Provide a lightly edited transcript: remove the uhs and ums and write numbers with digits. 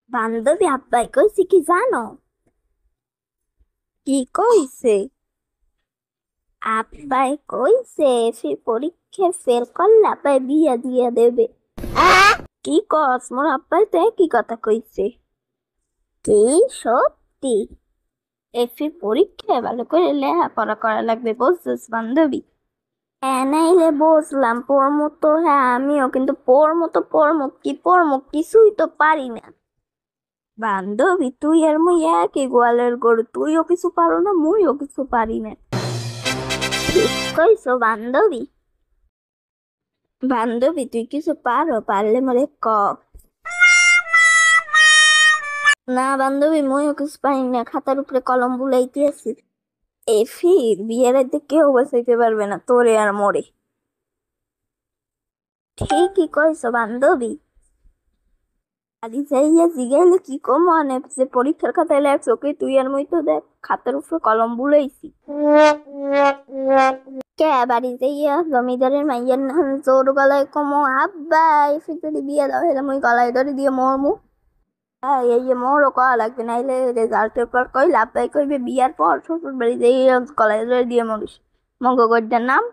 বান্ধবী আব্বাই কইছে কি জানো? কি কইছে? আব্বাই কইছে পরীক্ষায় ফেল করলে আব্বাই বিয়া দিয়া দেবে। কি কস? মোর আব্বাই তো একই কথা কইছে। কি সত্যি? পরীক্ষায় ভালো করে লেখাপড়া করা লাগবে, বুঝছিস বান্ধবী? হ্যাঁ নাইলে বুঝলাম পড়মু তো, হ্যাঁ আমিও, কিন্তু পড়মু কিছুই তো পারি না। বান্ধবী তুই আর মুই একই গোয়ালের গরু, তুইও কিছু পারো না মুইও কিছু পারি না। ঠিক কইছো বান্ধবী। বান্ধবী তুই কিছু পারো? পারলে মরে ক। না বান্ধবী, মুইও কিছু পারি না, খাতার উপরে কলম বুলাইতে আছি। বিয়ের রাতে কেউ বাঁচাইতে পারবে না তোরে আর মোরে। ঠিকই কইছো বান্ধবী। আদি যাইয়া জিগাইলে কি কম মানে যে পরীক্ষার খাতায় লেখছ, ওকে তুই আর মুই তো দেখ খাতার উপরে কলম বুলাইছি। কে বাড়ি যাইয়া জমিদারের মাইয়ের নাম জোর গলায় কমো আব্বা এফি যদি বিয়ে দাও হেলে মুই গলায় ধরে দিয়ে মরমু। এই যে মোরও কয়া লাগবে, নাইলে রেজাল্টের পর কইলে আব্বাই কইবে বিয়ার পর শ্বশুর বাড়ি যাইয়া কলেজ দিয়ে মরিস। মঙ্গগড্ডার নাম